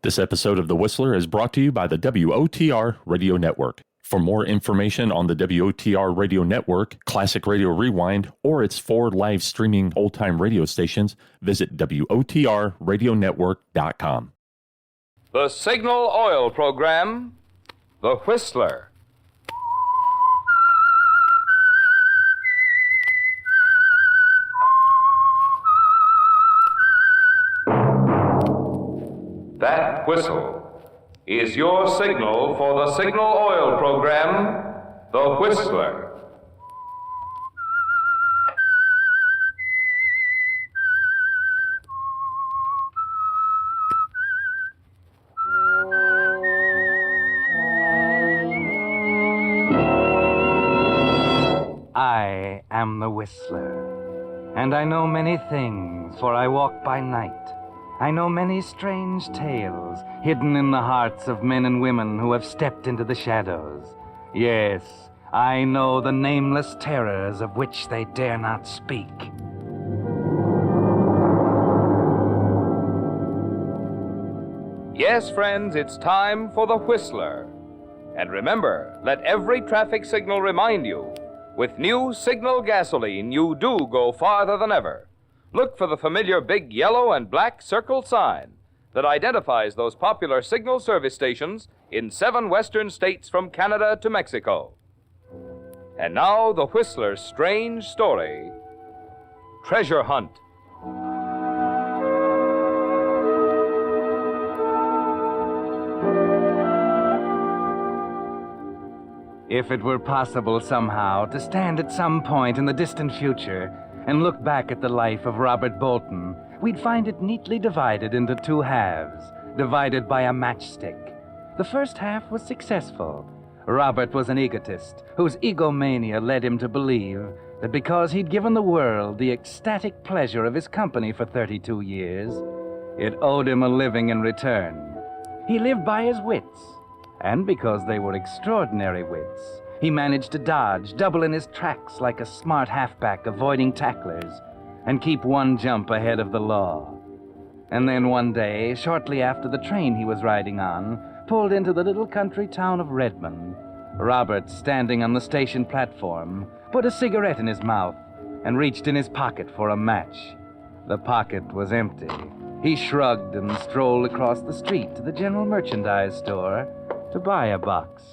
This episode of The Whistler is brought to you by the WOTR Radio Network. For more information on the WOTR Radio Network, Classic Radio Rewind, or its 4 live streaming old-time radio stations, visit WOTRradionetwork.com. The Signal Oil Program, The Whistler. That whistle is your signal for the Signal Oil Program, The Whistler. I am the Whistler, and I know many things, for I walk by night. I know many strange tales hidden in the hearts of men and women who have stepped into the shadows. Yes, I know the nameless terrors of which they dare not speak. Yes, friends, it's time for The Whistler. And remember, let every traffic signal remind you, with new Signal gasoline, you do go farther than ever. Look for the familiar big yellow and black circle sign that identifies those popular Signal service stations in 7 western states from Canada to Mexico. And now, the Whistler's strange story, Treasure Hunt. If it were possible somehow to stand at some point in the distant future and look back at the life of Robert Bolton, we'd find it neatly divided into 2 halves, divided by a matchstick. The first half was successful. Robert was an egotist whose egomania led him to believe that because he'd given the world the ecstatic pleasure of his company for 32 years, it owed him a living in return. He lived by his wits, and because they were extraordinary wits, he managed to dodge, double in his tracks like a smart halfback avoiding tacklers, and keep 1 jump ahead of the law. And then one day, shortly after the train he was riding on pulled into the little country town of Redmond, Robert, standing on the station platform, put a cigarette in his mouth and reached in his pocket for a match. The pocket was empty. He shrugged and strolled across the street to the general merchandise store to buy a box.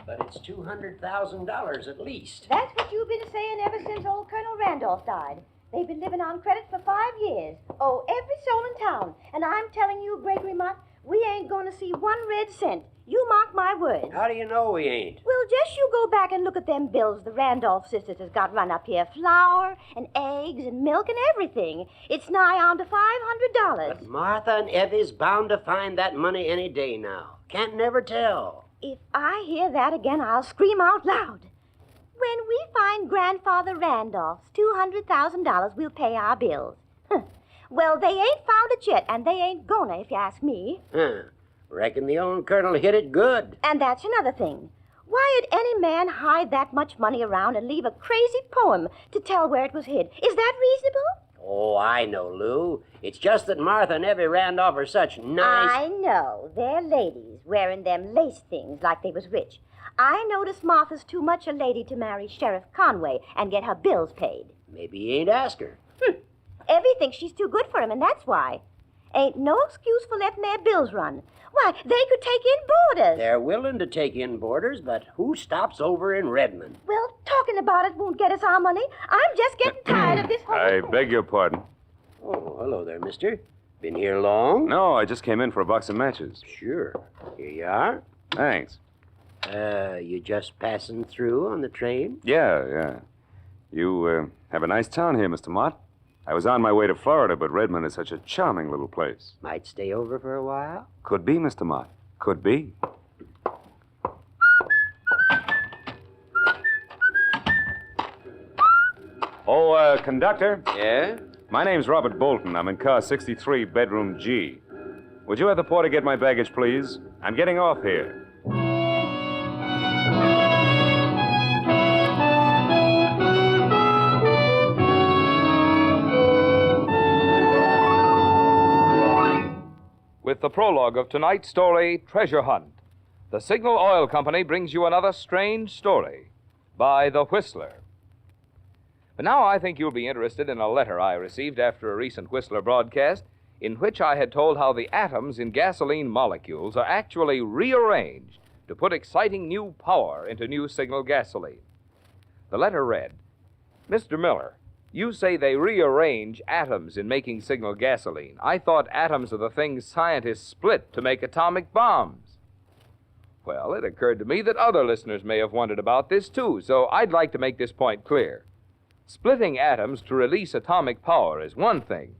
But it's $200,000 at least. That's what you've been saying ever since old Colonel Randolph died. They've been living on credit for 5 years. Oh, every soul in town. And I'm telling you, Gregory Mott, we ain't going to see 1 red cent. You mark my words. How do you know we ain't? Well, just you go back and look at them bills the Randolph sisters has got run up here. Flour and eggs and milk and everything. It's nigh on to $500. But Martha and Evie's bound to find that money any day now. Can't never tell. If I hear that again, I'll scream out loud. When we find Grandfather Randolph's $200,000, we'll pay our bills. Well, they ain't found it yet, and they ain't gonna, if you ask me. Reckon the old colonel hit it good. And that's another thing. Why'd any man hide that much money around and leave a crazy poem to tell where it was hid? Is that reasonable? Oh, I know, Lou. It's just that Martha and Evie Randolph are such nice... I know. They're ladies, wearing them lace things like they was rich. I notice Martha's too much a lady to marry Sheriff Conway and get her bills paid. Maybe he ain't asked her. Evie thinks she's too good for him, and that's why. Ain't no excuse for letting their bills run. Why, they could take in boarders. They're willing to take in boarders, but who stops over in Redmond? Well, talking about it won't get us our money. I'm just getting tired of this whole... I beg your pardon. Oh, hello there, mister. Been here long? No, I just came in for a box of matches. Sure. Here you are. Thanks. You just passing through on the train? Yeah. You have a nice town here, Mr. Mott. I was on my way to Florida, but Redmond is such a charming little place. Might stay over for a while? Could be, Mr. Mott. Could be. Oh, conductor? Yeah? My name's Robert Bolton. I'm in car 63, bedroom G. Would you have the porter get my baggage, please? I'm getting off here. With with the prologue of tonight's story, Treasure Hunt. The Signal Oil Company brings you another strange story by The Whistler. But now I think you'll be interested in a letter I received after a recent Whistler broadcast in which I had told how the atoms in gasoline molecules are actually rearranged to put exciting new power into new Signal gasoline. The letter read, Mr. Miller, you say they rearrange atoms in making Signal gasoline. I thought atoms are the things scientists split to make atomic bombs. Well, it occurred to me that other listeners may have wondered about this, too, so I'd like to make this point clear. Splitting atoms to release atomic power is one thing,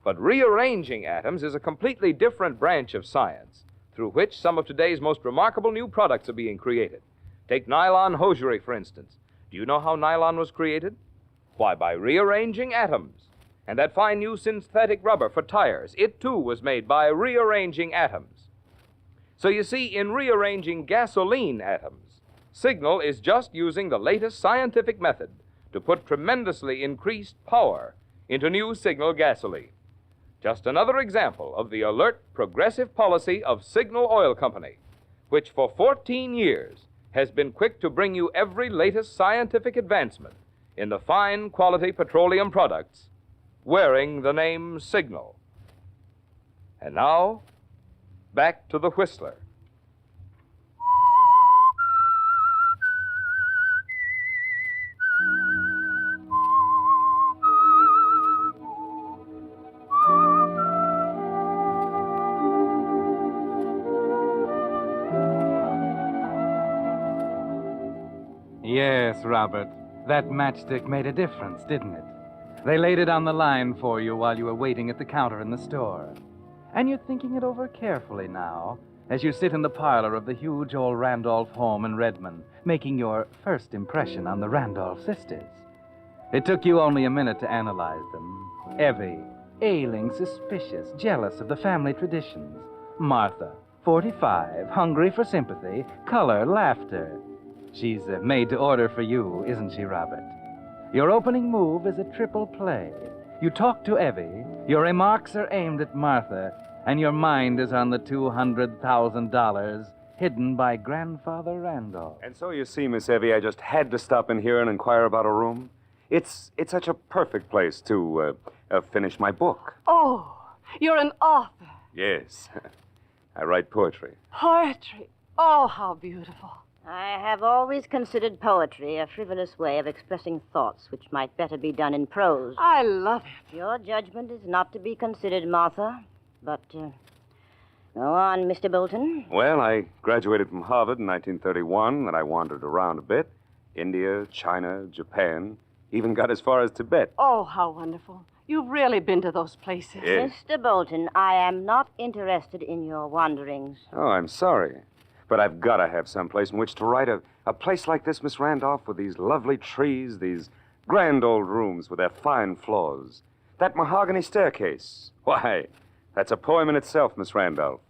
but rearranging atoms is a completely different branch of science, through which some of today's most remarkable new products are being created. Take nylon hosiery, for instance. Do you know how nylon was created? Why, by rearranging atoms. And that fine new synthetic rubber for tires, it too was made by rearranging atoms. So you see, in rearranging gasoline atoms, Signal is just using the latest scientific method to put tremendously increased power into new Signal gasoline. Just another example of the alert, progressive policy of Signal Oil Company, which for 14 years has been quick to bring you every latest scientific advancement in the fine quality petroleum products wearing the name Signal. And now, back to the Whistler. Yes, Robert. That matchstick made a difference, didn't it? They laid it on the line for you while you were waiting at the counter in the store. And you're thinking it over carefully now as you sit in the parlor of the huge old Randolph home in Redmond, making your first impression on the Randolph sisters. It took you only a minute to analyze them. Evie, ailing, suspicious, jealous of the family traditions. Martha, 45, hungry for sympathy, color, laughter. She's made to order for you, isn't she, Robert? Your opening move is a triple play. You talk to Evie, your remarks are aimed at Martha, and your mind is on the $200,000 hidden by Grandfather Randolph. And so you see, Miss Evie, I just had to stop in here and inquire about a room. It's such a perfect place to finish my book. Oh, you're an author. Yes. I write poetry. Poetry. Oh, how beautiful. I have always considered poetry a frivolous way of expressing thoughts which might better be done in prose. I love it. Your judgment is not to be considered, Martha. But, go on, Mr. Bolton. Well, I graduated from Harvard in 1931, and I wandered around a bit. India, China, Japan, even got as far as Tibet. Oh, how wonderful. You've really been to those places. Yes. Mr. Bolton, I am not interested in your wanderings. Oh, I'm sorry. But I've got to have some place in which to write. A place like this, Miss Randolph, with these lovely trees, these grand old rooms with their fine floors. That mahogany staircase. Why, that's a poem in itself, Miss Randolph.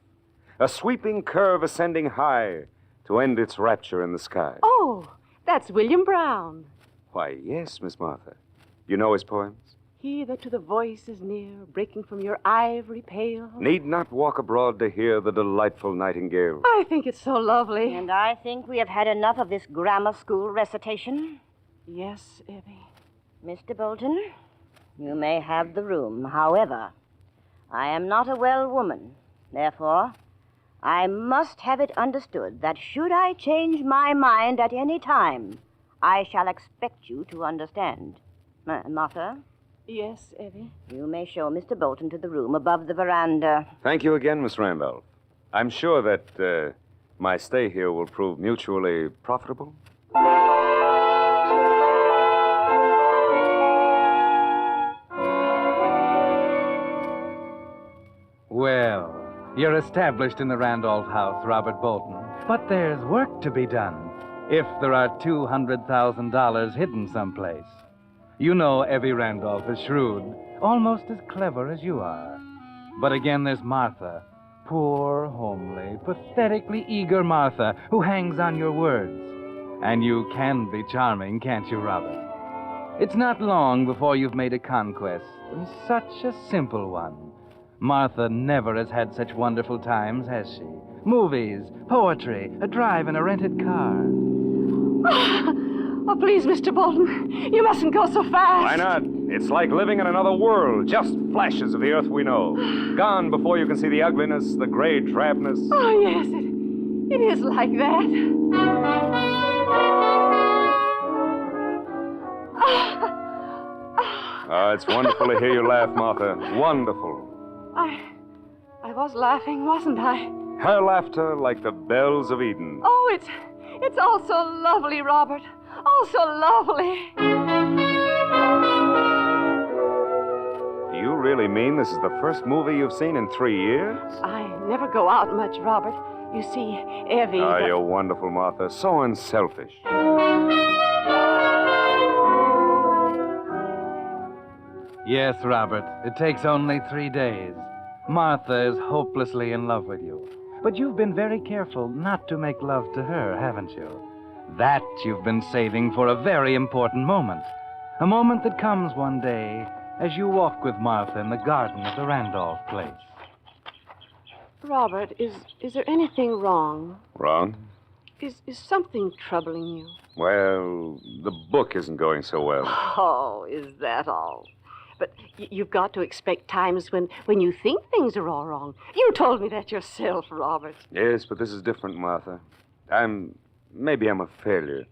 A sweeping curve ascending high to end its rapture in the sky. Oh, that's William Brown. Why, yes, Miss Martha. You know his poems? He that to the voice is near, breaking from your ivory pale. Need not walk abroad to hear the delightful nightingale. I think it's so lovely. And I think we have had enough of this grammar school recitation. Yes, Evie. Mr. Bolton, you may have the room. However, I am not a well woman. Therefore, I must have it understood that should I change my mind at any time, I shall expect you to understand. Martha? Yes, Evie. You may show Mr. Bolton to the room above the veranda. Thank you again, Miss Randolph. I'm sure that my stay here will prove mutually profitable. Well, you're established in the Randolph house, Robert Bolton. But there's work to be done if there are $200,000 hidden someplace. You know Evie Randolph is shrewd, almost as clever as you are. But again, there's Martha, poor, homely, pathetically eager Martha, who hangs on your words. And you can be charming, can't you, Robert? It's not long before you've made a conquest, and such a simple one. Martha never has had such wonderful times, has she? Movies, poetry, a drive in a rented car. Oh, please, Mr. Bolton, you mustn't go so fast. Why not? It's like living in another world. Just flashes of the earth we know. Gone before you can see the ugliness, the gray drabness. Oh, yes, it is like that. Oh, it's wonderful to hear you laugh, Martha. Wonderful. I was laughing, wasn't I? Her laughter like the bells of Eden. Oh, it's all so lovely, Robert. Oh, so lovely. Do you really mean this is the first movie you've seen in 3 years? I never go out much, Robert. You see, Evie... Oh, you're wonderful, Martha. So unselfish. Yes, Robert, it takes only 3 days. Martha is hopelessly in love with you. But you've been very careful not to make love to her, haven't you? That you've been saving for a very important moment. A moment that comes one day as you walk with Martha in the garden of the Randolph place. Robert, is there anything wrong? Wrong? Is something troubling you? Well, the book isn't going so well. Oh, is that all? But you've got to expect times when you think things are all wrong. You told me that yourself, Robert. Yes, but this is different, Martha. Maybe I'm a failure.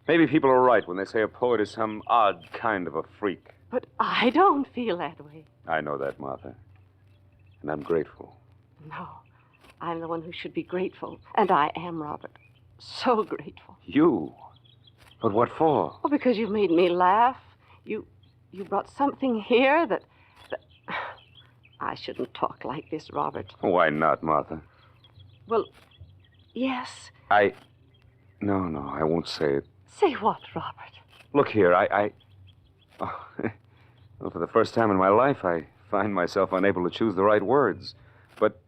Maybe people are right when they say a poet is some odd kind of a freak. But I don't feel that way. I know that, Martha. And I'm grateful. No, I'm the one who should be grateful. And I am, Robert. So grateful. You? But what for? Oh, because you've made me laugh. You brought something here that... I shouldn't talk like this, Robert. Why not, Martha? Well, yes. No, I won't say it. Say what, Robert? Look here, well, for the first time in my life, I find myself unable to choose the right words. But,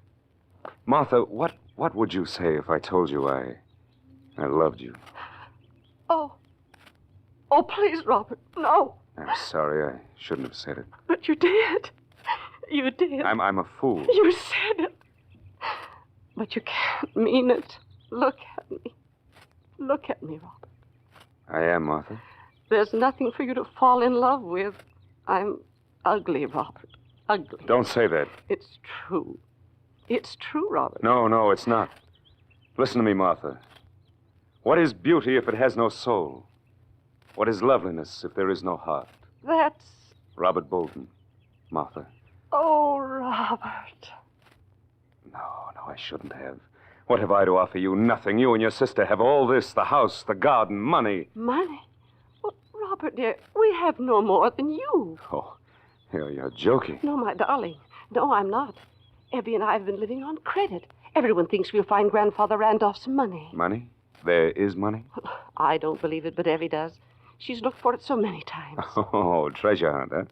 Martha, what would you say if I told you I loved you? Oh, please, Robert, no. I'm sorry, I shouldn't have said it. But you did. You did. I'm a fool. You said it. But you can't mean it. Look at me. Look at me, Robert. I am, Martha. There's nothing for you to fall in love with. I'm ugly, Robert. Ugly. Don't say that. It's true. It's true, Robert. No, it's not. Listen to me, Martha. What is beauty if it has no soul? What is loveliness if there is no heart? That's... Robert Bolton. Martha. Oh, Robert. No, I shouldn't have. What have I to offer you? Nothing. You and your sister have all this, the house, the garden, money. Money? Well, Robert, dear, we have no more than you. Oh, you're joking. No, my darling. No, I'm not. Evie and I have been living on credit. Everyone thinks we'll find Grandfather Randolph's money. Money? There is money? I don't believe it, but Evie does. She's looked for it so many times. Oh, treasure hunt, huh?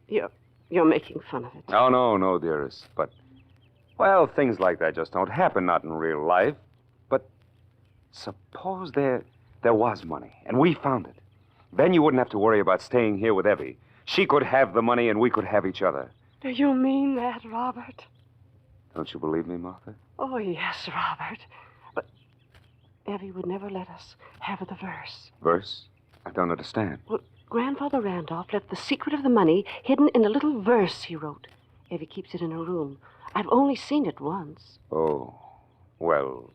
You're making fun of it. Oh, no, dearest. But, well, things like that just don't happen, not in real life. But suppose there was money, and we found it. Then you wouldn't have to worry about staying here with Evie. She could have the money, and we could have each other. Do you mean that, Robert? Don't you believe me, Martha? Oh, yes, Robert. But Evie would never let us have the verse. Verse? I don't understand. Well, Grandfather Randolph left the secret of the money hidden in a little verse he wrote. Evie keeps it in her room. I've only seen it once. Oh, well,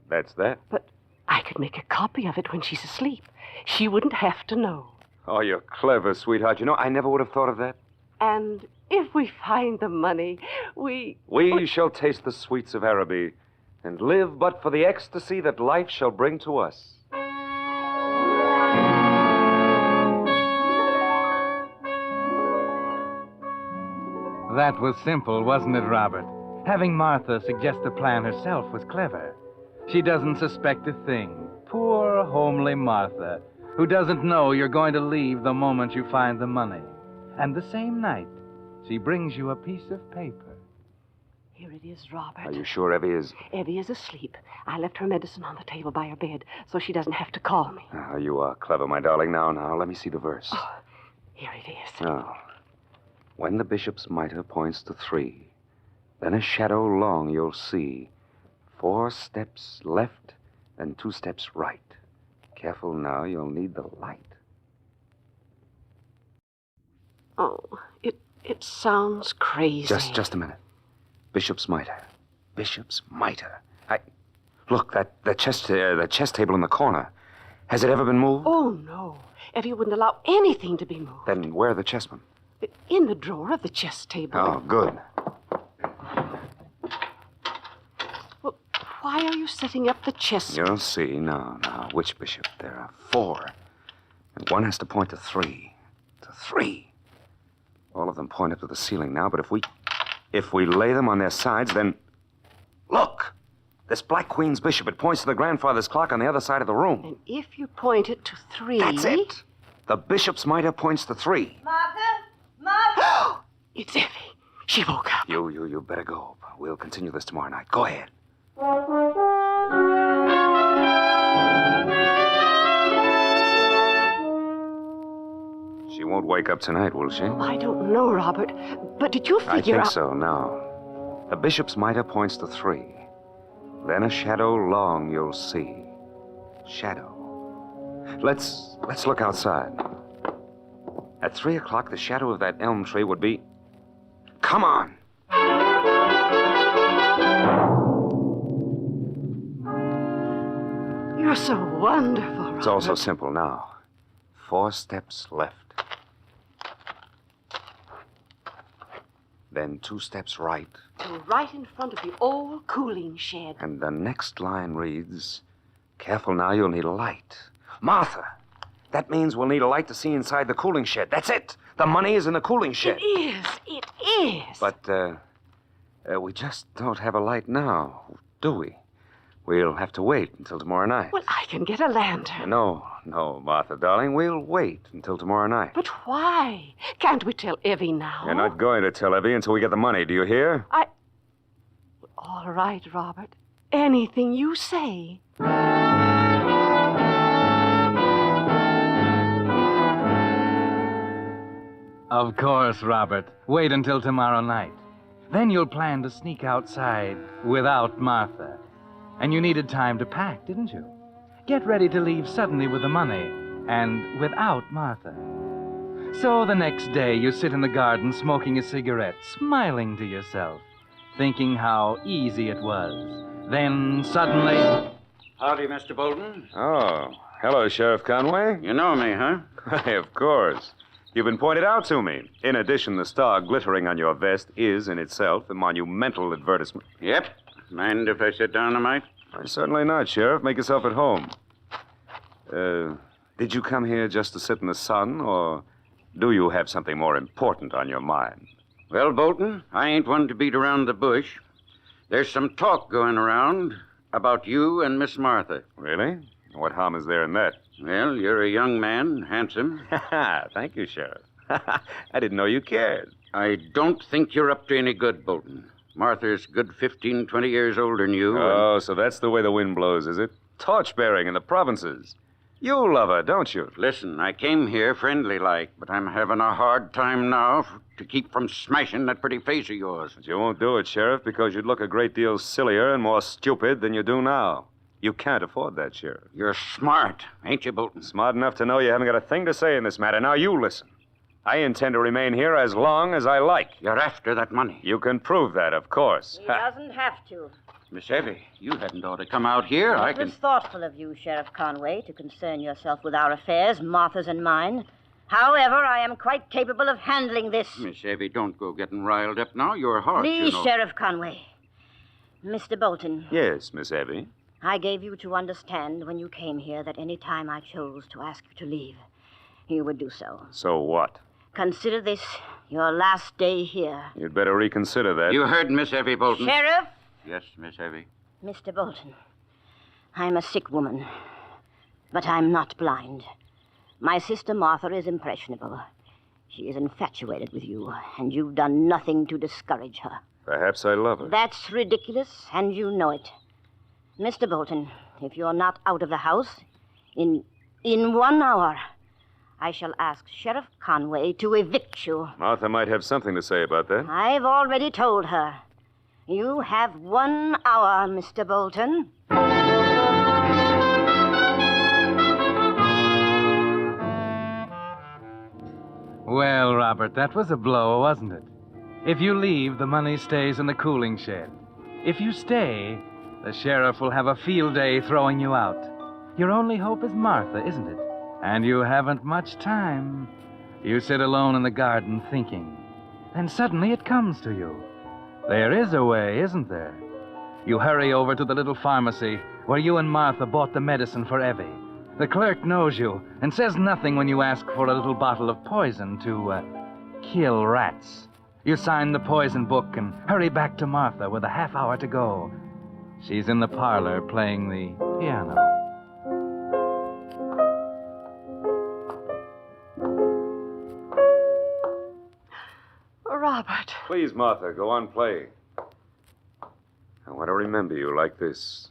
that's that. But I could make a copy of it when she's asleep. She wouldn't have to know. Oh, you're clever, sweetheart. You know, I never would have thought of that. And if we find the money, we shall taste the sweets of Araby and live but for the ecstasy that life shall bring to us. That was simple, wasn't it, Robert? Having Martha suggest the plan herself was clever. She doesn't suspect a thing. Poor, homely Martha, who doesn't know you're going to leave the moment you find the money. And the same night, she brings you a piece of paper. Here it is, Robert. Are you sure Evie is... Evie is asleep. I left her medicine on the table by her bed, so she doesn't have to call me. Oh, you are clever, my darling. Now, let me see the verse. Oh, here it is. Oh. When the bishop's mitre points to 3, then a shadow long you'll see. 4 steps left, then 2 steps right. Careful now, you'll need the light. Oh, it sounds crazy. Just a minute. Bishop's mitre. Bishop's mitre. Look, the chess table in the corner. Has it ever been moved? Oh, no. Effie wouldn't allow anything to be moved. Then where are the chessmen? In the drawer of the chess table. Oh, good. Well, why are you setting up the chess? You'll see. Now, which bishop? There are 4. And one has to point to 3. To 3. All of them point up to the ceiling now, but if we lay them on their sides, then... Look! This Black Queen's bishop, it points to the grandfather's clock on the other side of the room. And if you point it to 3... That's it! The bishop's mitre points to 3. Martha! It's Effie. She woke up. You better go. We'll continue this tomorrow night. Go ahead. She won't wake up tonight, will she? I don't know, Robert. But did you figure I think out... so, now. The bishop's mitre points to 3. Then a shadow long you'll see. Shadow. Let's look outside. At 3 o'clock, the shadow of that elm tree would be... Come on! You're so wonderful, Robert. It's all so simple now. 4 steps left. Then 2 steps right. And right in front of the old cooling shed. And the next line reads, careful now, you'll need a light. Martha, that means we'll need a light to see inside the cooling shed. That's it. The money is in the cooling shed. It is. But, we just don't have a light now, do we? We'll have to wait until tomorrow night. Well, I can get a lantern. No, Martha, darling. We'll wait until tomorrow night. But why? Can't we tell Evie now? You're not going to tell Evie until we get the money, do you hear? All right, Robert. Anything you say. Of course, Robert. Wait until tomorrow night. Then you'll plan to sneak outside without Martha. And you needed time to pack, didn't you? Get ready to leave suddenly with the money and without Martha. So the next day you sit in the garden smoking a cigarette, smiling to yourself, thinking how easy it was. Then suddenly... Howdy, Mr. Bolton. Oh, hello, Sheriff Conway. You know me, huh? Why, of course. You've been pointed out to me. In addition, the star glittering on your vest is, in itself, a monumental advertisement. Yep. Mind if I sit down a mite? Certainly not, Sheriff. Make yourself at home. Did you come here just to sit in the sun, or do you have something more important on your mind? Well, Bolton, I ain't one to beat around the bush. There's some talk going around about you and Miss Martha. Really? What harm is there in that? Well, you're a young man, handsome. Thank you, Sheriff. I didn't know you cared. I don't think you're up to any good, Bolton. Martha's good 15, 20 years older than you. Oh, so that's the way the wind blows, is it? Torch-bearing in the provinces. You love her, don't you? Listen, I came here friendly-like, but I'm having a hard time now to keep from smashing that pretty face of yours. But you won't do it, Sheriff, because you'd look a great deal sillier and more stupid than you do now. You can't afford that, Sheriff. You're smart, ain't you, Bolton? Smart enough to know you haven't got a thing to say in this matter. Now, you listen. I intend to remain here as long as I like. You're after that money. You can prove that, of course. He doesn't have to. Miss Effie, you hadn't ought to come out here. It was thoughtful of you, Sheriff Conway, to concern yourself with our affairs, Martha's and mine. However, I am quite capable of handling this. Miss Effie, don't go getting riled up now. You're hard, Please, you know. Sheriff Conway. Mr. Bolton. Yes, Miss Effie. I gave you to understand when you came here that any time I chose to ask you to leave, you would do so. So what? Consider this your last day here. You'd better reconsider that. You heard Miss Effie, Bolton. Sheriff? Yes, Miss Effie. Mr. Bolton, I'm a sick woman, but I'm not blind. My sister Martha is impressionable. She is infatuated with you, and you've done nothing to discourage her. Perhaps I love her. That's ridiculous, and you know it. Mr. Bolton, if you're not out of the house in 1 hour, I shall ask Sheriff Conway to evict you. Martha might have something to say about that. I've already told her. You have 1 hour, Mr. Bolton. Well, Robert, that was a blow, wasn't it? If you leave, the money stays in the cooling shed. If you stay, the sheriff will have a field day throwing you out. Your only hope is Martha, isn't it? And you haven't much time. You sit alone in the garden thinking. Then suddenly it comes to you. There is a way, isn't there? You hurry over to the little pharmacy where you and Martha bought the medicine for Evie. The clerk knows you and says nothing when you ask for a little bottle of poison to kill rats. You sign the poison book and hurry back to Martha with a half hour to go. She's in the parlor playing the piano. Robert. Please, Martha, go on, play. I want to remember you like this.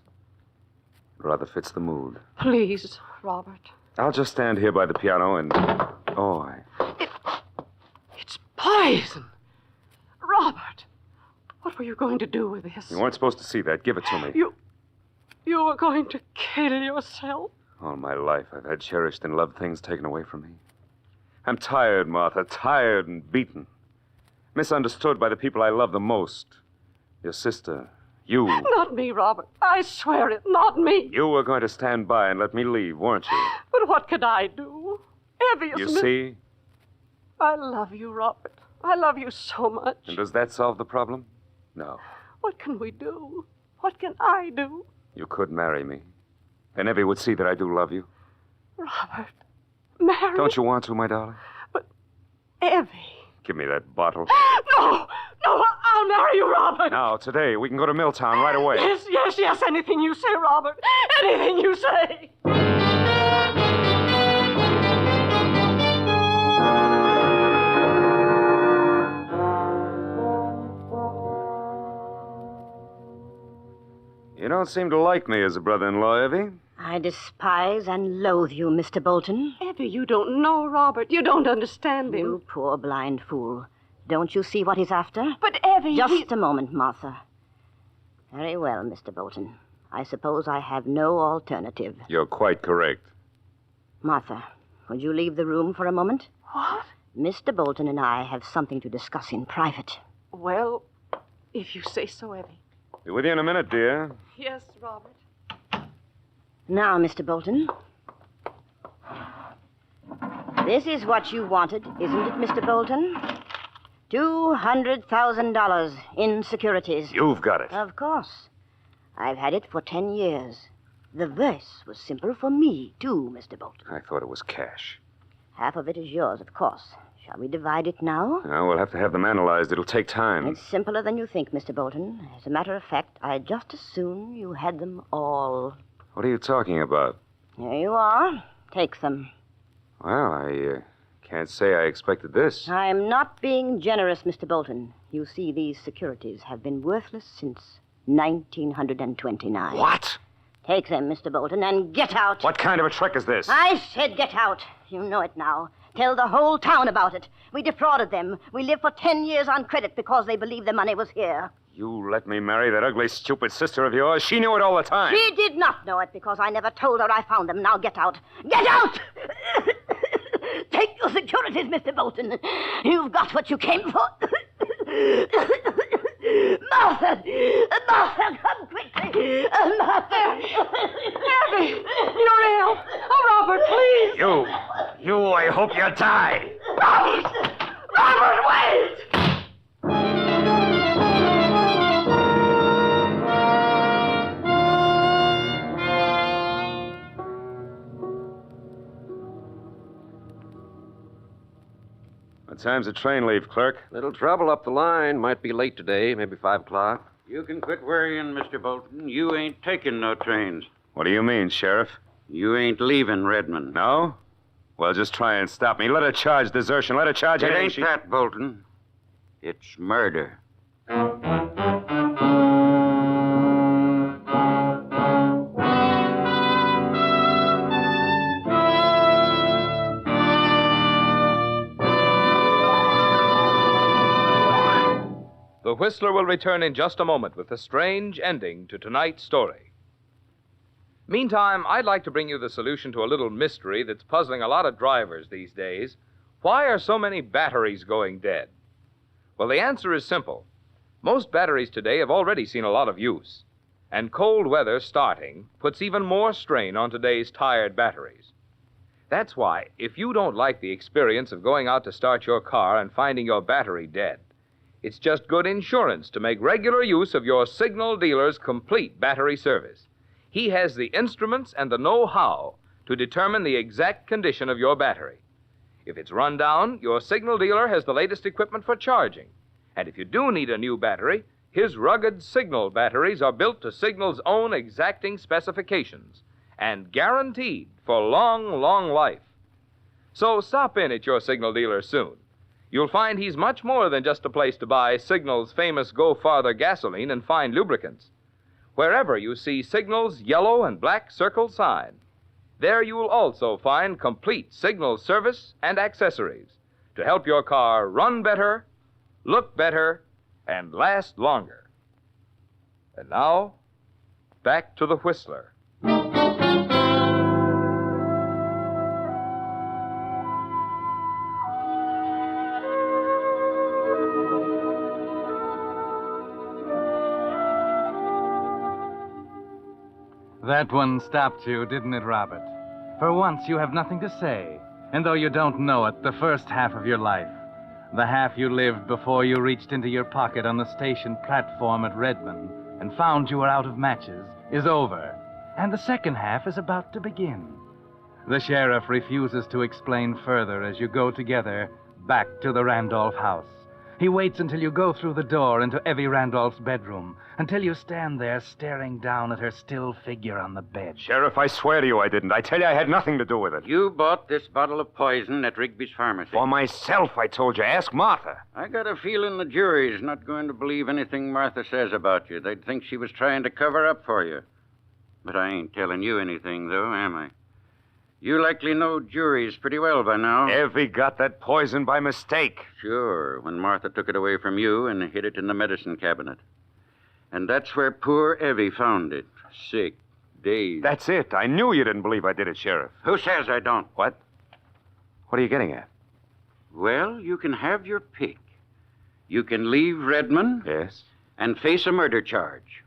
It rather fits the mood. Please, Robert. I'll just stand here by the piano and... Oh, It's poison. Robert, what were you going to do with this? You weren't supposed to see that. Give it to me. You were going to kill yourself? All my life, I've had cherished and loved things taken away from me. I'm tired, Martha, tired and beaten. Misunderstood by the people I love the most. Your sister, you. Not me, Robert. I swear it, not me. You were going to stand by and let me leave, weren't you? But what could I do? Evie You is... see? I love you, Robert. I love you so much. And does that solve the problem? No. What can we do? What can I do? You could marry me. Then Evie would see that I do love you. Robert, marry... Don't you want to, my darling? But Evie... Give me that bottle. No! No, I'll marry you, Robert. Now, today, we can go to Milltown right away. Yes. Anything you say, Robert. Anything you say. You don't seem to like me as a brother-in-law, Evie. I despise and loathe you, Mr. Bolton. Evie, you don't know Robert. You don't understand him. You poor blind fool. Don't you see what he's after? But Evie... Just a moment, Martha. Very well, Mr. Bolton. I suppose I have no alternative. You're quite correct. Martha, would you leave the room for a moment? What? Mr. Bolton and I have something to discuss in private. Well, if you say so, Evie. Be with you in a minute, dear. Yes, Robert. Now, Mr. Bolton. This is what you wanted, isn't it, Mr. Bolton? $200,000 in securities. You've got it. Of course. I've had it for 10 years. The verse was simple for me, too, Mr. Bolton. I thought it was cash. Half of it is yours, of course. Shall we divide it now? Now, we'll have to have them analyzed. It'll take time. It's simpler than you think, Mr. Bolton. As a matter of fact, I'd just as soon you had them all. What are you talking about? Here you are. Take them. Well, I can't say I expected this. I'm not being generous, Mr. Bolton. You see, these securities have been worthless since 1929. What? Take them, Mr. Bolton, and get out. What kind of a trick is this? I said get out. You know it now. Tell the whole town about it. We defrauded them. We lived for 10 years on credit because they believed the money was here. You let me marry that ugly, stupid sister of yours? She knew it all the time. She did not know it because I never told her I found them. Now get out. Get out! Take your securities, Mr. Bolton. You've got what you came for. Martha! Martha, come quickly! Martha! Evie! You're ill! Oh, Robert, please! You, I hope you die. Robert! Robert, wait! What time's the train leave, clerk? Little trouble up the line. Might be late today, maybe 5 o'clock. You can quit worrying, Mr. Bolton. You ain't taking no trains. What do you mean, Sheriff? You ain't leaving Redmond. No? Well, just try and stop me. Let her charge desertion. Let her charge It anything ain't that, Bolton. It's murder. The Whistler will return in just a moment with a strange ending to tonight's story. Meantime, I'd like to bring you the solution to a little mystery that's puzzling a lot of drivers these days. Why are so many batteries going dead? Well, the answer is simple. Most batteries today have already seen a lot of use, and cold weather starting puts even more strain on today's tired batteries. That's why, if you don't like the experience of going out to start your car and finding your battery dead, it's just good insurance to make regular use of your signal dealer's complete battery service. He has the instruments and the know-how to determine the exact condition of your battery. If it's run down, your signal dealer has the latest equipment for charging. And if you do need a new battery, his rugged Signal batteries are built to Signal's own exacting specifications and guaranteed for long, long life. So stop in at your Signal dealer soon. You'll find he's much more than just a place to buy Signal's famous Go Farther gasoline and fine lubricants. Wherever you see Signal's yellow and black circle sign, there you'll also find complete Signal service and accessories to help your car run better, look better, and last longer. And now, back to the Whistler. That one stopped you, didn't it, Robert? For once, you have nothing to say. And though you don't know it, the first half of your life, the half you lived before you reached into your pocket on the station platform at Redmond and found you were out of matches, is over. And the second half is about to begin. The sheriff refuses to explain further as you go together back to the Randolph house. He waits until you go through the door into Evie Randolph's bedroom, until you stand there staring down at her still figure on the bed. Sheriff, I swear to you I didn't. I tell you I had nothing to do with it. You bought this bottle of poison at Rigby's pharmacy. For myself, I told you. Ask Martha. I got a feeling the jury's not going to believe anything Martha says about you. They'd think she was trying to cover up for you. But I ain't telling you anything, though, am I? You likely know juries pretty well by now. Evie got that poison by mistake. Sure, when Martha took it away from you and hid it in the medicine cabinet. And that's where poor Evie found it. Sick, dazed. That's it. I knew you didn't believe I did it, Sheriff. Who says I don't? What? What are you getting at? Well, you can have your pick. You can leave Redmond. Yes. And face a murder charge.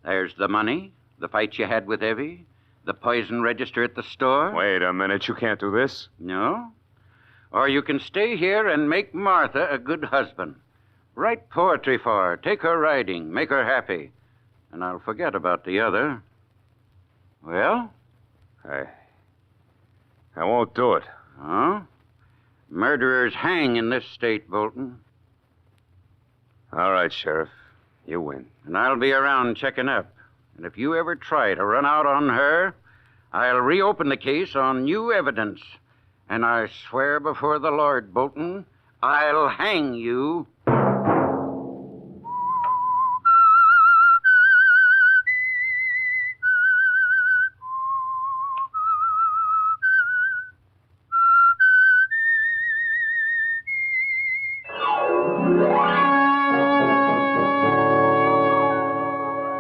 There's the money, the fight you had with Evie, the poison register at the store. Wait a minute. You can't do this. No? Or you can stay here and make Martha a good husband. Write poetry for her, take her riding, make her happy. And I'll forget about the other. Well? I won't do it. Oh? Murderers hang in this state, Bolton. All right, Sheriff. You win. And I'll be around checking up. And if you ever try to run out on her, I'll reopen the case on new evidence. And I swear before the Lord, Bolton, I'll hang you.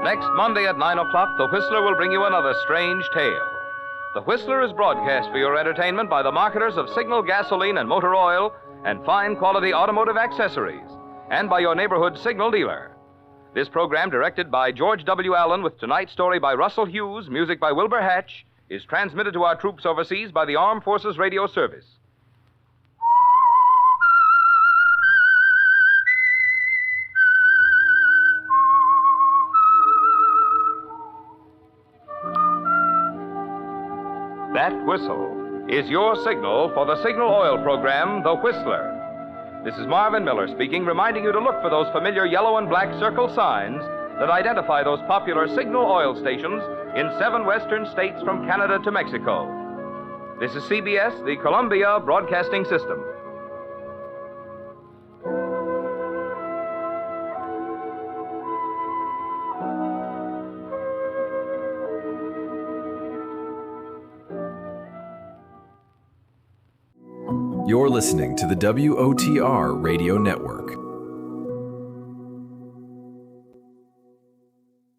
Next Monday at 9 o'clock, The Whistler will bring you another strange tale. The Whistler is broadcast for your entertainment by the marketers of Signal gasoline and motor oil and fine quality automotive accessories, and by your neighborhood Signal dealer. This program, directed by George W. Allen with tonight's story by Russell Hughes, music by Wilbur Hatch, is transmitted to our troops overseas by the Armed Forces Radio Service. That whistle is your signal for the Signal Oil program, The Whistler. This is Marvin Miller speaking, reminding you to look for those familiar yellow and black circle signs that identify those popular Signal Oil stations in 7 western states from Canada to Mexico. This is CBS, the Columbia Broadcasting System. You're listening to the WOTR Radio Network,